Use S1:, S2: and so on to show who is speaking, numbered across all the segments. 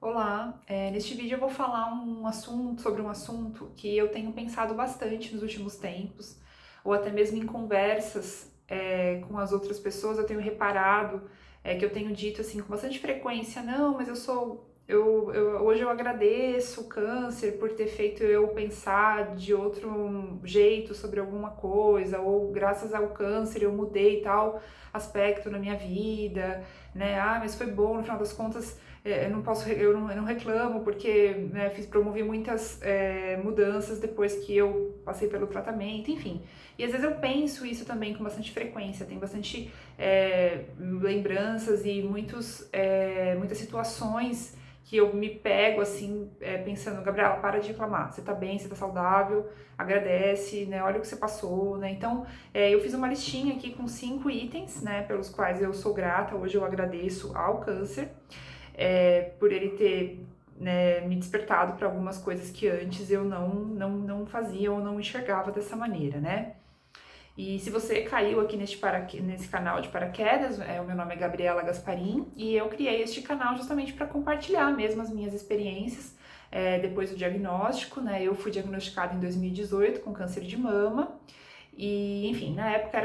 S1: Olá, neste vídeo eu vou falar sobre um assunto que eu tenho pensado bastante nos últimos tempos, ou até mesmo em conversas com as outras pessoas, eu tenho reparado que eu tenho dito assim com bastante frequência, não, mas hoje eu agradeço o câncer por ter feito eu pensar de outro jeito sobre alguma coisa, ou graças ao câncer eu mudei tal aspecto na minha vida, né? Ah, mas foi bom, no final das contas eu não posso, eu não reclamo porque né, promovi muitas mudanças depois que eu passei pelo tratamento, enfim. E às vezes eu penso isso também com bastante frequência, tem bastante lembranças e muitas situações que eu me pego assim, pensando, Gabriela, para de reclamar, você tá bem, você tá saudável, agradece, né, olha o que você passou, né, então eu fiz uma listinha aqui com 5 itens, né, pelos quais eu sou grata, hoje eu agradeço ao câncer, por ele ter né, me despertado para algumas coisas que antes eu não fazia ou não enxergava dessa maneira, né? E se você caiu aqui nesse canal de paraquedas, o meu nome é Gabriela Gasparim e eu criei este canal justamente para compartilhar mesmo as minhas experiências depois do diagnóstico, né? Eu fui diagnosticada em 2018 com câncer de mama e, enfim, na época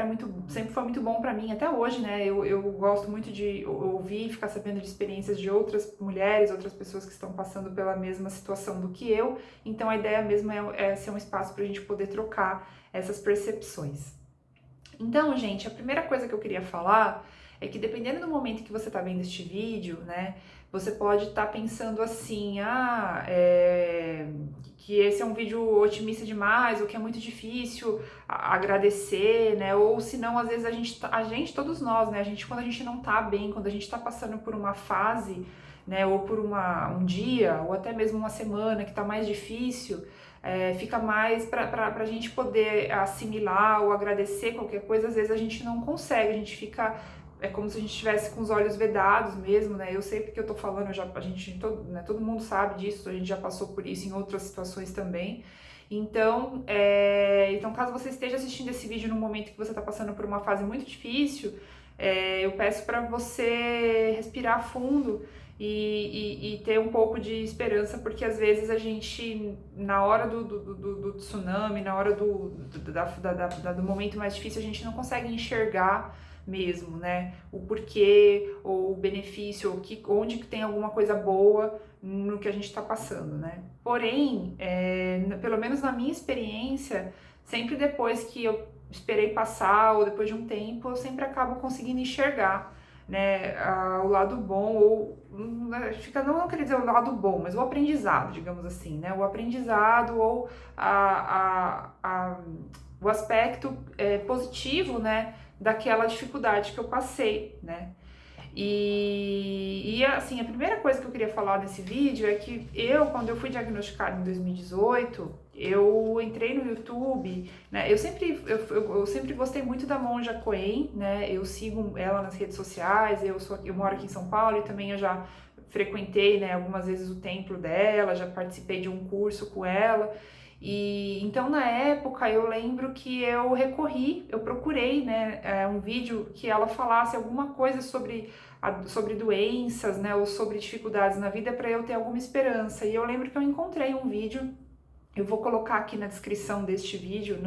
S1: sempre foi muito bom para mim, até hoje, né? Eu gosto muito de ouvir, ficar sabendo de experiências de outras mulheres, outras pessoas que estão passando pela mesma situação do que eu. Então a ideia mesmo é ser um espaço para a gente poder trocar essas percepções. Então, gente, a primeira coisa que eu queria falar é que dependendo do momento que você está vendo este vídeo, né, você pode estar pensando assim, que esse é um vídeo otimista demais, ou que é muito difícil agradecer, né, ou se não, às vezes todos nós, né, quando a gente não tá bem, quando a gente tá passando por uma fase, né, ou por um dia, ou até mesmo uma semana que tá mais difícil, fica mais para a gente poder assimilar ou agradecer qualquer coisa, às vezes a gente não consegue, a gente fica. É como se a gente estivesse com os olhos vedados mesmo, né? Eu sei porque eu tô falando, todo mundo sabe disso, a gente já passou por isso em outras situações também. Então, caso você esteja assistindo esse vídeo num momento que você está passando por uma fase muito difícil, eu peço para você respirar fundo e ter um pouco de esperança, porque às vezes a gente, na hora do tsunami, na hora do momento mais difícil, a gente não consegue enxergar mesmo, né, o porquê, ou o benefício, onde que tem alguma coisa boa no que a gente está passando, né. Porém, pelo menos na minha experiência, sempre depois que eu esperei passar, ou depois de um tempo, eu sempre acabo conseguindo enxergar, né, o lado bom, ou não queria dizer o lado bom, mas o aprendizado, digamos assim, né, o aprendizado ou o aspecto positivo, né, daquela dificuldade que eu passei, né. E assim, a primeira coisa que eu queria falar nesse vídeo é que quando eu fui diagnosticada em 2018, eu entrei no YouTube, né? Eu sempre gostei muito da Monja Coen, né? Eu sigo ela nas redes sociais, eu moro aqui em São Paulo e também eu já frequentei, né, algumas vezes o templo dela, já participei de um curso com ela. E então na época eu lembro que eu procurei, né, um vídeo que ela falasse alguma coisa sobre doenças, né, ou sobre dificuldades na vida para eu ter alguma esperança. E eu lembro que eu encontrei um vídeo, eu vou colocar aqui na descrição deste vídeo,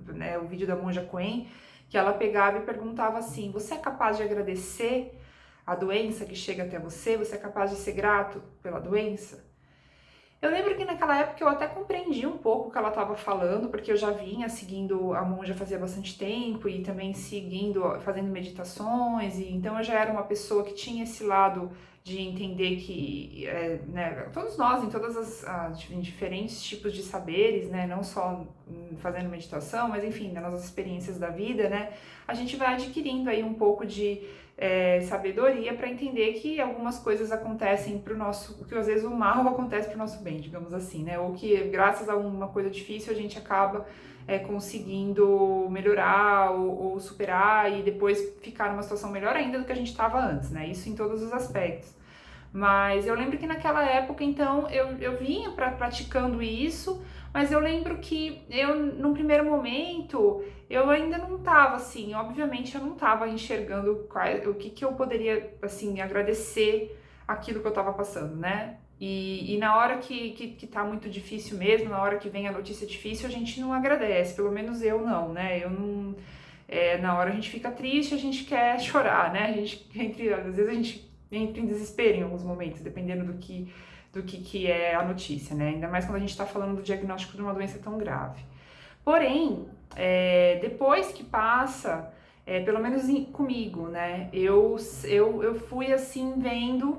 S1: né, o vídeo da Monja Coen, que ela pegava e perguntava assim: você é capaz de agradecer a doença que chega até você? Você é capaz de ser grato pela doença? Eu lembro que naquela época eu até compreendi um pouco o que ela estava falando, porque eu já vinha seguindo a monja fazia bastante tempo e também fazendo meditações, e então eu já era uma pessoa que tinha esse lado de entender que, né, todos nós, em diferentes tipos de saberes, né, não só fazendo meditação, mas enfim, nas nossas experiências da vida, né, a gente vai adquirindo aí um pouco de sabedoria para entender que algumas coisas acontecem para o nosso, que às vezes o mal acontece para o nosso bem, digamos assim, né? Ou que graças a uma coisa difícil a gente acaba conseguindo melhorar ou superar e depois ficar numa situação melhor ainda do que a gente estava antes, né? Isso em todos os aspectos. Mas eu lembro que naquela época, então, eu vinha praticando isso, mas eu lembro que num primeiro momento, eu ainda não estava assim, obviamente eu não estava enxergando o que eu poderia, assim, agradecer aquilo que eu tava passando, né? E na hora que tá muito difícil mesmo, na hora que vem a notícia difícil, a gente não agradece, pelo menos eu não, né? Eu não. Na hora a gente fica triste, a gente quer chorar, né? Às vezes a gente entra em desespero em alguns momentos, dependendo do que é a notícia, né? Ainda mais quando a gente tá falando do diagnóstico de uma doença tão grave. Porém, depois que passa, pelo menos comigo, né? Eu fui assim vendo,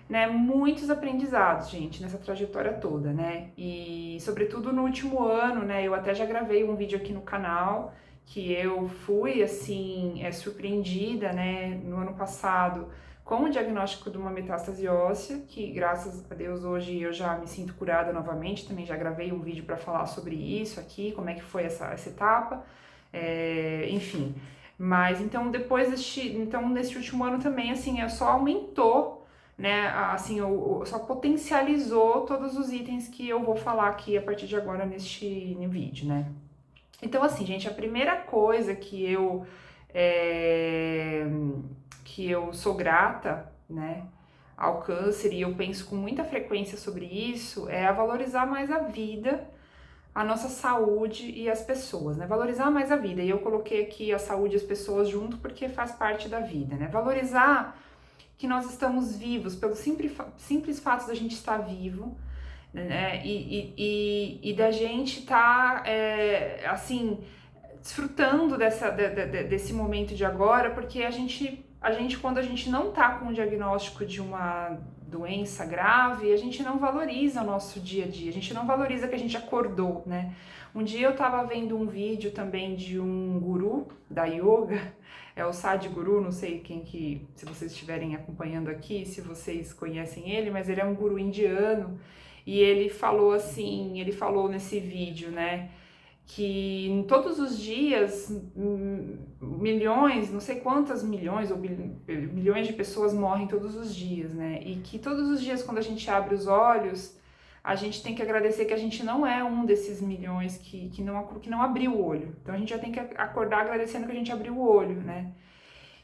S1: né, muitos aprendizados, gente, nessa trajetória toda, né? E sobretudo no último ano, né? Eu até já gravei um vídeo aqui no canal que eu fui assim surpreendida, né? No ano passado com o diagnóstico de uma metástase óssea, que graças a Deus hoje eu já me sinto curada novamente, também já gravei um vídeo para falar sobre isso aqui, como é que foi essa etapa, enfim. Mas então nesse último ano também, assim, só aumentou, né, assim, só potencializou todos os itens que eu vou falar aqui a partir de agora neste vídeo, né. Então, assim, gente, a primeira coisa que eu sou grata, né, ao câncer, e eu penso com muita frequência sobre isso, é a valorizar mais a vida, a nossa saúde e as pessoas, né? Valorizar mais a vida. E eu coloquei aqui a saúde e as pessoas junto porque faz parte da vida, né? Valorizar que nós estamos vivos, pelo simples fato da gente estar vivo, né? E da gente estar, assim, desfrutando desse momento de agora, porque quando a gente não tá com o diagnóstico de uma doença grave, a gente não valoriza o nosso dia a dia, a gente não valoriza que a gente acordou, né? Um dia eu tava vendo um vídeo também de um guru da yoga, é o Sadhguru, não sei se vocês estiverem acompanhando aqui, se vocês conhecem ele, mas ele é um guru indiano, e ele falou nesse vídeo, né, que em todos os dias milhões, não sei quantas milhões ou milhões de pessoas morrem todos os dias, né? E que todos os dias quando a gente abre os olhos, a gente tem que agradecer que a gente não é um desses milhões que não abriu o olho. Então a gente já tem que acordar agradecendo que a gente abriu o olho, né?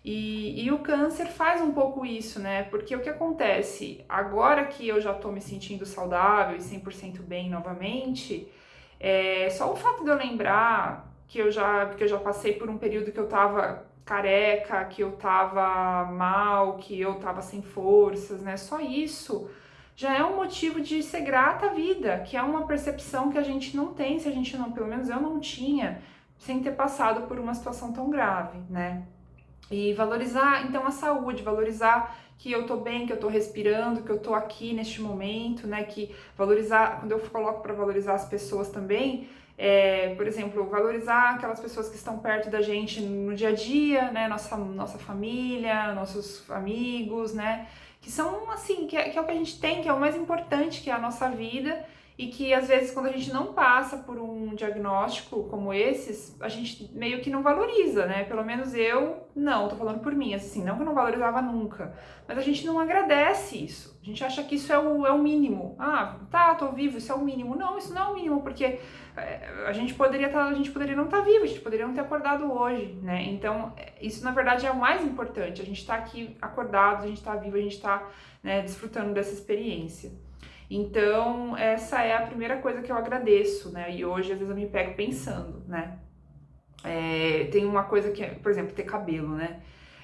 S1: E o câncer faz um pouco isso, né? Porque o que acontece? Agora que eu já tô me sentindo saudável e 100% bem novamente, só o fato de eu lembrar que eu já passei por um período que eu tava careca, que eu tava mal, que eu tava sem forças, né? Só isso já é um motivo de ser grata à vida, que é uma percepção que a gente não tem, se a gente não, pelo menos eu não tinha, sem ter passado por uma situação tão grave, né? E valorizar, então, a saúde, valorizar que eu tô bem, que eu tô respirando, que eu tô aqui neste momento, né? Que valorizar, quando eu coloco para valorizar as pessoas também, por exemplo, valorizar aquelas pessoas que estão perto da gente no dia a dia, né? Nossa família, nossos amigos, né? Que são, assim, que é o que a gente tem, que é o mais importante, que é a nossa vida. E que às vezes quando a gente não passa por um diagnóstico como esses, a gente meio que não valoriza, né? Pelo menos eu não, tô falando por mim, assim, não que eu não valorizava nunca, mas a gente não agradece isso. A gente acha que isso é o mínimo. Ah, tá, tô vivo, isso é o mínimo. Não, isso não é o mínimo, porque a gente poderia não estar vivo, a gente poderia não ter acordado hoje, né? Então, isso na verdade é o mais importante. A gente tá aqui acordado, a gente tá vivo, a gente tá, né, desfrutando dessa experiência. Então, essa é a primeira coisa que eu agradeço, né? E hoje, às vezes, eu me pego pensando, né? Tem uma coisa que é, por exemplo, ter cabelo, né?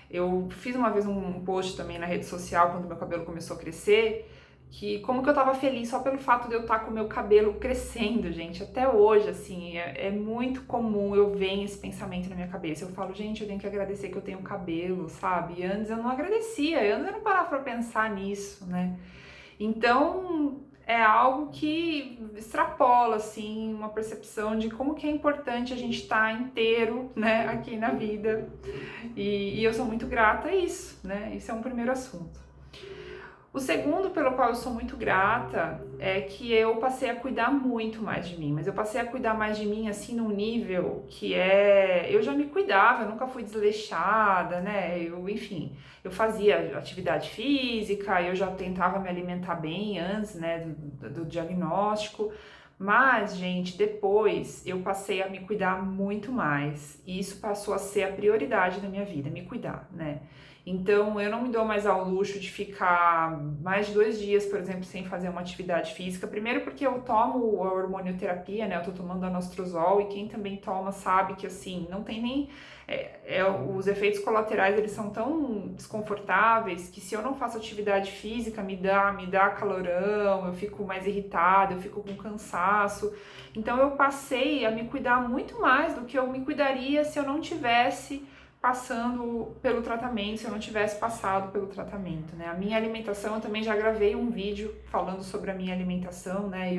S1: Eu fiz uma vez um post também na rede social, quando meu cabelo começou a crescer, que como que eu tava feliz só pelo fato de eu estar com o meu cabelo crescendo, gente. Até hoje, assim, é muito comum eu ver esse pensamento na minha cabeça. Eu falo, gente, eu tenho que agradecer que eu tenho cabelo, sabe? E antes eu não agradecia, antes eu não parava pra pensar nisso, né? Então, é algo que extrapola, assim, uma percepção de como que é importante a gente estar inteiro, né, aqui na vida. E eu sou muito grata a isso, né? Isso é um primeiro assunto. O segundo pelo qual eu sou muito grata é que eu passei a cuidar muito mais de mim, mas eu passei a cuidar mais de mim assim num nível que eu já me cuidava, eu nunca fui desleixada, né? Enfim, eu fazia atividade física, eu já tentava me alimentar bem antes, né, do diagnóstico. Mas, gente, depois eu passei a me cuidar muito mais e isso passou a ser a prioridade da minha vida, me cuidar, né? Então, eu não me dou mais ao luxo de ficar mais de 2 dias, por exemplo, sem fazer uma atividade física. Primeiro porque eu tomo a hormonioterapia, né? Eu tô tomando anostrozol e quem também toma sabe que, assim, não tem nem... os efeitos colaterais, eles são tão desconfortáveis que se eu não faço atividade física, me dá calorão, eu fico mais irritada, eu fico com cansaço. Então, eu passei a me cuidar muito mais do que eu me cuidaria se eu não tivesse passando pelo tratamento, se eu não tivesse passado pelo tratamento, né? A minha alimentação, eu também já gravei um vídeo falando sobre a minha alimentação, né?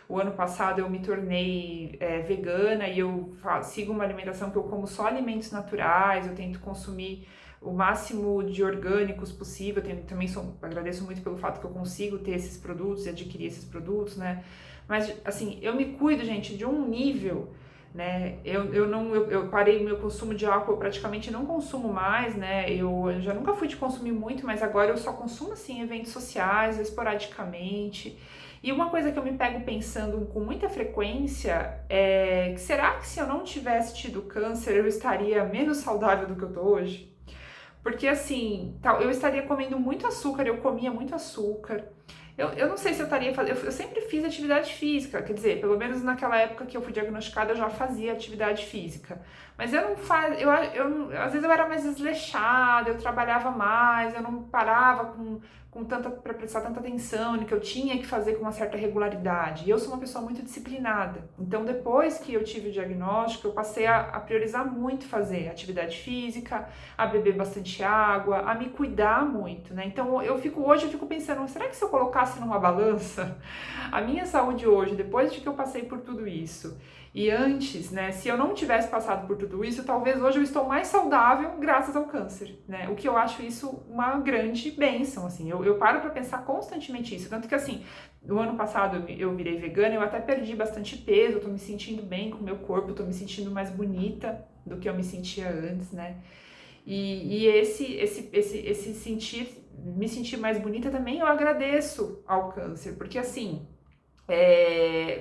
S1: O ano passado eu me tornei vegana e eu sigo uma alimentação que eu como só alimentos naturais, eu tento consumir o máximo de orgânicos possível, também agradeço muito pelo fato que eu consigo ter esses produtos e adquirir esses produtos, né? Mas, assim, eu me cuido, gente, de um nível, né? Eu parei meu consumo de álcool, eu praticamente não consumo mais, né? Eu já nunca fui de consumir muito, mas agora eu só consumo assim eventos sociais, esporadicamente. E uma coisa que eu me pego pensando com muita frequência é que será que se eu não tivesse tido câncer eu estaria menos saudável do que eu tô hoje? Porque assim, eu estaria comendo muito açúcar, eu comia muito açúcar. Eu não sei se eu estaria fazendo. Eu sempre fiz atividade física, quer dizer, pelo menos naquela época que eu fui diagnosticada, eu já fazia atividade física. Mas eu não fazia. Às vezes eu era mais desleixada, eu trabalhava mais, eu não parava com tanta, para prestar tanta atenção no que eu tinha que fazer com uma certa regularidade. E eu sou uma pessoa muito disciplinada. Então, depois que eu tive o diagnóstico, eu passei a priorizar muito fazer atividade física, a beber bastante água, a me cuidar muito, né? Então hoje eu fico pensando, será que se eu colocasse numa balança a minha saúde hoje, depois de que eu passei por tudo isso, e antes, né, se eu não tivesse passado por tudo isso, talvez hoje eu estou mais saudável graças ao câncer, né? O que eu acho isso uma grande bênção, assim. Eu paro para pensar constantemente isso, tanto que assim, no ano passado eu virei vegana, eu até perdi bastante peso, eu tô me sentindo bem com o meu corpo, eu tô me sentindo mais bonita do que eu me sentia antes, né? E esse me sentir mais bonita também eu agradeço ao câncer, porque assim,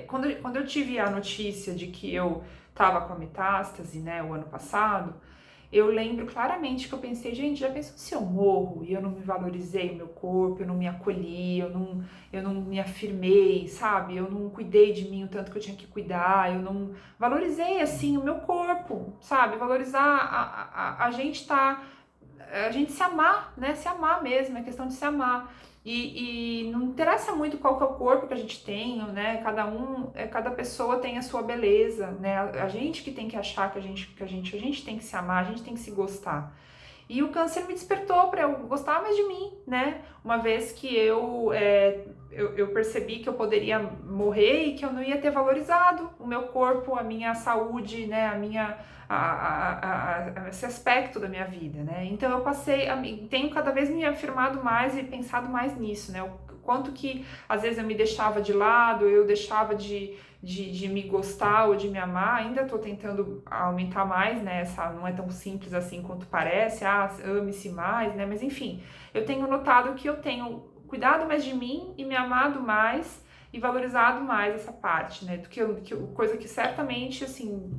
S1: quando eu tive a notícia de que eu tava com a metástase, né, o ano passado, eu lembro claramente que eu pensei, gente, já pensou se eu morro e eu não me valorizei o meu corpo, eu não me acolhi, eu não me afirmei, sabe? Eu não cuidei de mim o tanto que eu tinha que cuidar, eu não valorizei, assim, o meu corpo, sabe? Valorizar a gente a gente se amar, né? Se amar mesmo, é questão de se amar. E não interessa muito qual que é o corpo que a gente tem, né? Cada pessoa tem a sua beleza, né? A gente que tem que achar que a gente tem que se amar, a gente tem que se gostar. E o câncer me despertou para eu gostar mais de mim, né? Uma vez que eu percebi que eu poderia morrer e que eu não ia ter valorizado o meu corpo, a minha saúde, né? Esse aspecto da minha vida, né? Então eu tenho cada vez me afirmado mais e pensado mais nisso, né? O quanto que às vezes eu me deixava de lado, eu deixava de me gostar ou de me amar, ainda tô tentando aumentar mais, né? Não é tão simples assim quanto parece, ame-se mais, né? Mas enfim, eu tenho notado que eu tenho cuidado mais de mim e me amado mais e valorizado mais essa parte, né? Coisa que certamente, assim,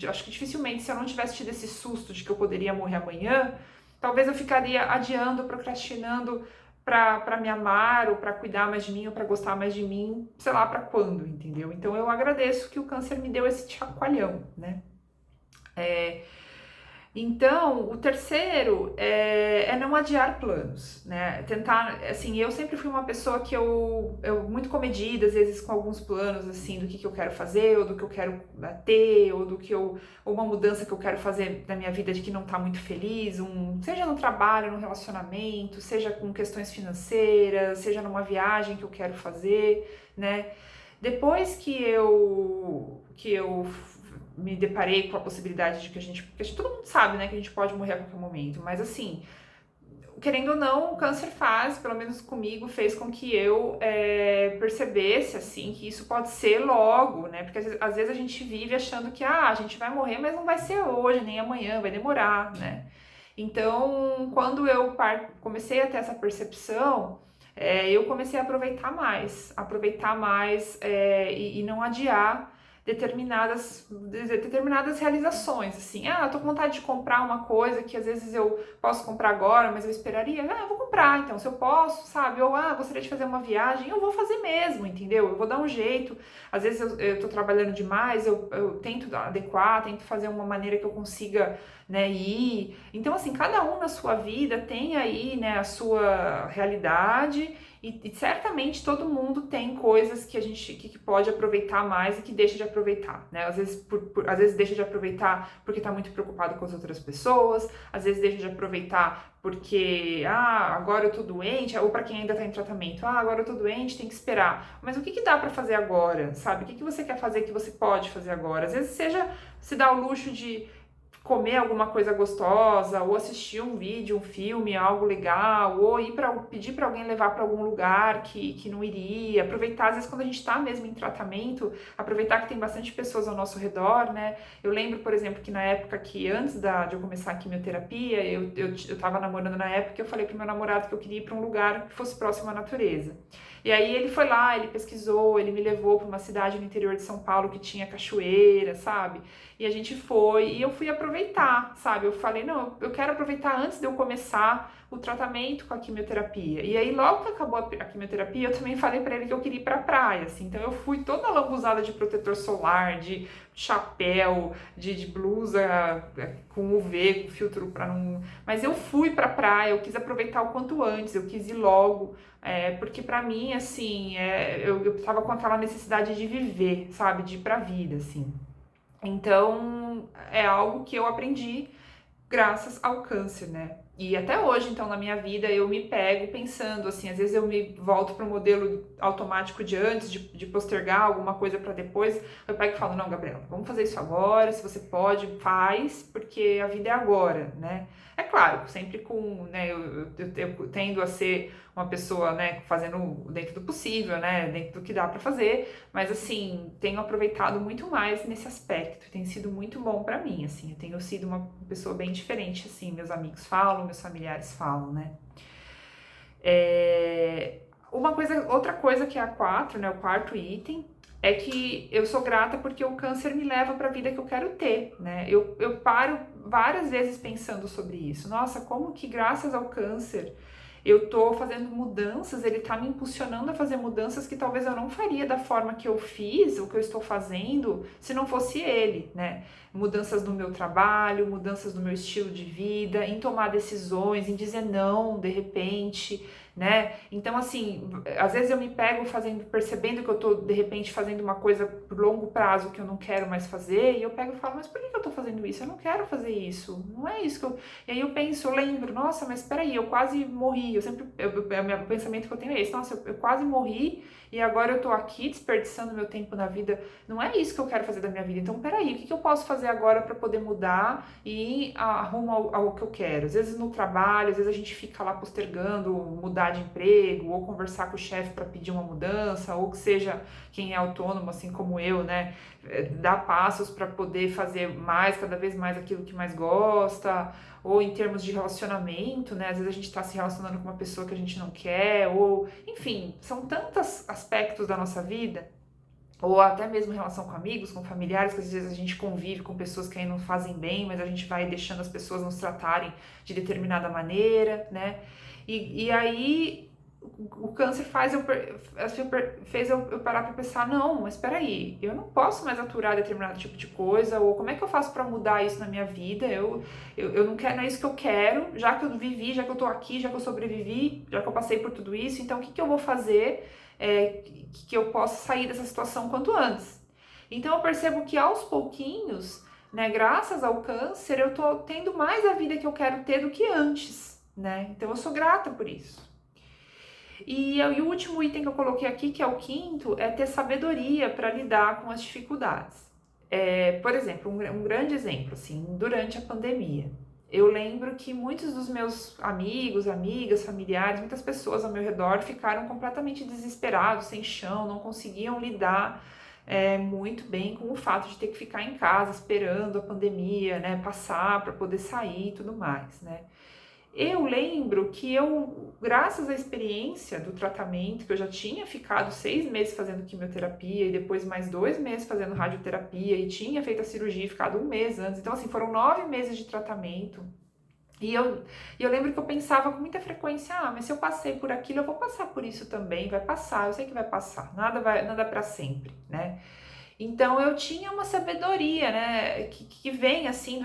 S1: acho que dificilmente, se eu não tivesse tido esse susto de que eu poderia morrer amanhã, talvez eu ficaria adiando, procrastinando para me amar, ou para cuidar mais de mim, ou para gostar mais de mim, sei lá para quando, entendeu? Então eu agradeço que o câncer me deu esse chacoalhão, né? Então, o terceiro é não adiar planos, né? Tentar, assim, eu sempre fui uma pessoa que eu muito comedida, às vezes com alguns planos, assim, do que eu quero fazer, ou do que eu quero ter, ou uma mudança que eu quero fazer na minha vida de que não tá muito feliz, seja no trabalho, no relacionamento, seja com questões financeiras, seja numa viagem que eu quero fazer, né? Depois que eu me deparei com a possibilidade de porque todo mundo sabe, né, que a gente pode morrer a qualquer momento, mas assim, querendo ou não, o câncer pelo menos comigo, fez com que eu percebesse, assim, que isso pode ser logo, né, porque às vezes a gente vive achando que, a gente vai morrer, mas não vai ser hoje, nem amanhã, vai demorar, né. Então, quando eu comecei a ter essa percepção, eu comecei a aproveitar mais, e não adiar. determinadas realizações, assim, eu tô com vontade de comprar uma coisa que às vezes eu posso comprar agora, mas eu esperaria, eu vou comprar, então, se eu posso, sabe, ou, gostaria de fazer uma viagem, eu vou fazer mesmo, entendeu? Eu vou dar um jeito, às vezes eu tô trabalhando demais, eu tento adequar, tento fazer uma maneira que eu consiga, né, ir, então, assim, cada um na sua vida tem aí, né, a sua realidade, e certamente todo mundo tem coisas que a gente que pode aproveitar mais e que deixa de aproveitar, né? Às vezes, às vezes deixa de aproveitar porque tá muito preocupado com as outras pessoas, às vezes deixa de aproveitar porque, agora eu tô doente, ou para quem ainda tá em tratamento, agora eu tô doente, tem que esperar. Mas o que dá para fazer agora, sabe? O que você quer fazer que você pode fazer agora? Às vezes seja se dar o luxo de comer alguma coisa gostosa, ou assistir um vídeo, um filme, algo legal, ou pedir para alguém levar para algum lugar que não iria, aproveitar, às vezes quando a gente está mesmo em tratamento, aproveitar que tem bastante pessoas ao nosso redor, né? Eu lembro, por exemplo, que na época que antes de eu começar a quimioterapia, eu tava namorando na época, eu falei pro meu namorado que eu queria ir para um lugar que fosse próximo à natureza. E aí ele foi lá, ele pesquisou, ele me levou para uma cidade no interior de São Paulo que tinha cachoeira, sabe? E a gente foi, e eu fui aproveitar, sabe? Eu falei, não, eu quero aproveitar antes de eu começar o tratamento com a quimioterapia. E aí, logo que acabou a quimioterapia, eu também falei pra ele que eu queria ir pra praia, assim. Então, eu fui toda lambuzada de protetor solar, de chapéu, de blusa com UV, com filtro pra não... Mas eu fui pra praia, eu quis aproveitar o quanto antes, eu quis ir logo, porque pra mim, assim, eu tava com aquela necessidade de viver, sabe? De ir pra vida, assim. Então, é algo que eu aprendi graças ao câncer, né? E até hoje, então, na minha vida, eu me pego pensando, assim, às vezes eu me volto para o modelo automático de antes, de postergar alguma coisa para depois, eu pego e falo, não, Gabriela, vamos fazer isso agora, se você pode, faz, porque a vida é agora, né? É claro, sempre com, né, eu tendo a ser uma pessoa, né, fazendo dentro do possível, né, dentro do que dá para fazer, mas assim, tenho aproveitado muito mais nesse aspecto, tem sido muito bom para mim, assim, eu tenho sido uma pessoa bem diferente, assim, meus amigos falam, meus familiares falam, né. Outra coisa que é a 4, né, o quarto item, é que eu sou grata porque o câncer me leva para a vida que eu quero ter, né? Eu paro várias vezes pensando sobre isso. Nossa, como que graças ao câncer eu tô fazendo mudanças, ele tá me impulsionando a fazer mudanças que talvez eu não faria da forma que eu fiz, o que eu estou fazendo, se não fosse ele, né? Mudanças no meu trabalho, mudanças no meu estilo de vida, em tomar decisões, em dizer não, de repente, né? Então, assim, às vezes eu me pego percebendo que eu tô, de repente, fazendo uma coisa por longo prazo que eu não quero mais fazer, e eu pego e falo, mas por que eu tô fazendo isso? Eu não quero fazer isso, não é isso que eu... E aí eu penso, eu lembro, nossa, mas peraí, eu quase morri, o meu pensamento que eu tenho é esse, nossa, eu quase morri, e agora eu tô aqui desperdiçando meu tempo na vida, não é isso que eu quero fazer da minha vida, então peraí, o que eu posso fazer agora para poder mudar e ir rumo ao que eu quero? Às vezes no trabalho, às vezes a gente fica lá postergando mudar de emprego, ou conversar com o chefe para pedir uma mudança, ou que seja quem é autônomo, assim como eu, né, dar passos para poder fazer cada vez mais aquilo que mais gosta, ou em termos de relacionamento, né, às vezes a gente está se relacionando com uma pessoa que a gente não quer, ou, enfim, são tantos aspectos da nossa vida, ou até mesmo em relação com amigos, com familiares, que às vezes a gente convive com pessoas que aí não fazem bem, mas a gente vai deixando as pessoas nos tratarem de determinada maneira, né? E aí o câncer fez eu parar para pensar, não, mas espera aí, eu não posso mais aturar determinado tipo de coisa, ou como é que eu faço para mudar isso na minha vida? Eu não quero, não é isso que eu quero, já que eu vivi, já que eu tô aqui, já que eu sobrevivi, já que eu passei por tudo isso, então o que eu vou fazer que eu possa sair dessa situação quanto antes? Então eu percebo que aos pouquinhos, né, graças ao câncer, eu tô tendo mais a vida que eu quero ter do que antes, né? Então eu sou grata por isso. E o último item que eu coloquei aqui, que é o quinto, é ter sabedoria para lidar com as dificuldades. Por exemplo, um grande exemplo, assim, durante a pandemia. Eu lembro que muitos dos meus amigos, amigas, familiares, muitas pessoas ao meu redor ficaram completamente desesperados, sem chão, não conseguiam lidar muito bem com o fato de ter que ficar em casa esperando a pandemia, né, passar para poder sair e tudo mais, né. eu lembro que eu, graças à experiência do tratamento, que eu já tinha ficado 6 meses fazendo quimioterapia e depois mais 2 meses fazendo radioterapia e tinha feito a cirurgia e ficado 1 mês antes, então assim, foram 9 meses de tratamento. E eu lembro que eu pensava com muita frequência, mas se eu passei por aquilo, eu vou passar por isso também, vai passar, eu sei que vai passar, nada para sempre, né? Então eu tinha uma sabedoria, né, que vem assim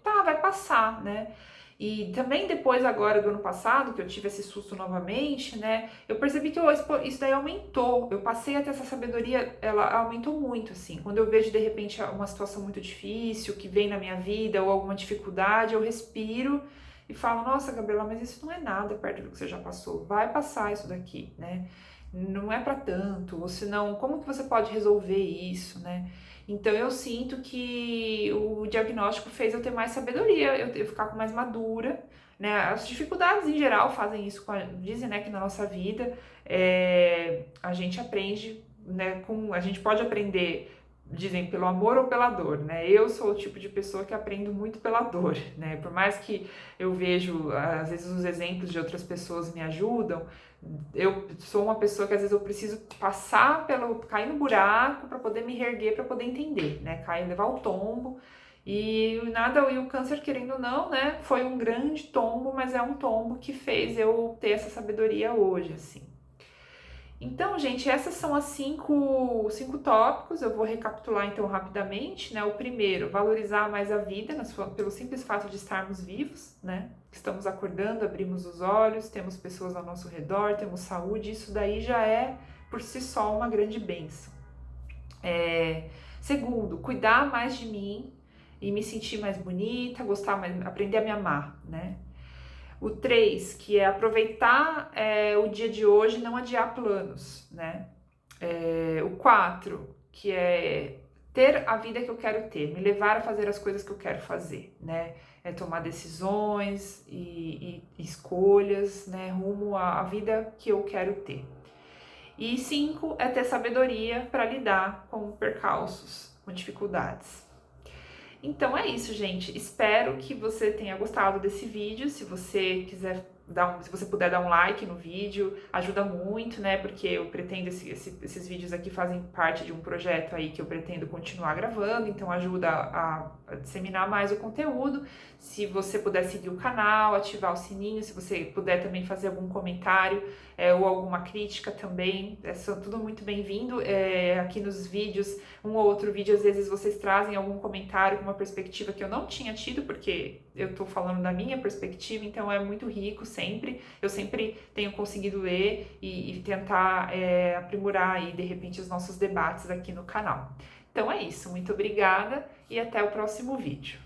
S1: tá, vai passar, né? E também depois agora do ano passado, que eu tive esse susto novamente, né, eu percebi que isso daí aumentou. Eu passei a ter essa sabedoria, ela aumentou muito, assim. Quando eu vejo de repente uma situação muito difícil que vem na minha vida ou alguma dificuldade, eu respiro e falo, nossa, Gabriela, mas isso não é nada perto do que você já passou. Vai passar isso daqui, né? Não é para tanto, ou senão, como que você pode resolver isso, né? Então eu sinto que o diagnóstico fez eu ter mais sabedoria, eu ficar com mais madura, né? As dificuldades em geral fazem isso, dizem, né, que na nossa vida a gente aprende, né, a gente pode aprender, dizem, pelo amor ou pela dor, né? Eu sou o tipo de pessoa que aprendo muito pela dor, né? Por mais que eu vejo, às vezes, os exemplos de outras pessoas me ajudam, eu sou uma pessoa que às vezes eu preciso cair no buraco para poder me reerguer, para poder entender, né? Cair, levar o tombo. E o câncer, querendo ou não, né? Foi um grande tombo, mas é um tombo que fez eu ter essa sabedoria hoje, assim. Então, gente, essas são as cinco tópicos. Eu vou recapitular então rapidamente, né? O primeiro, valorizar mais a vida, pelo simples fato de estarmos vivos, né? Estamos acordando, abrimos os olhos, temos pessoas ao nosso redor, temos saúde, isso daí já é por si só uma grande bênção. Segundo, cuidar mais de mim e me sentir mais bonita, gostar mais, aprender a me amar, né? O 3, que é aproveitar o dia de hoje e não adiar planos, né? O 4, que é ter a vida que eu quero ter, me levar a fazer as coisas que eu quero fazer, né? É tomar decisões e escolhas, né? Rumo à vida que eu quero ter. E 5 é ter sabedoria para lidar com percalços, com dificuldades. Então é isso, gente. Espero que você tenha gostado desse vídeo. Se você quiser se você puder dar um like no vídeo, ajuda muito, né? Porque eu pretendo, esses vídeos aqui fazem parte de um projeto aí que eu pretendo continuar gravando, então ajuda a disseminar mais o conteúdo. Se você puder seguir o canal, ativar o sininho, se você puder também fazer algum comentário ou alguma crítica também, são tudo muito bem-vindo. Aqui nos vídeos, um ou outro vídeo, às vezes vocês trazem algum comentário com uma perspectiva que eu não tinha tido, porque eu tô falando da minha perspectiva, então é muito rico sempre. Eu sempre tenho conseguido ler e tentar aprimorar aí, de repente, os nossos debates aqui no canal. Então é isso, muito obrigada e até o próximo vídeo.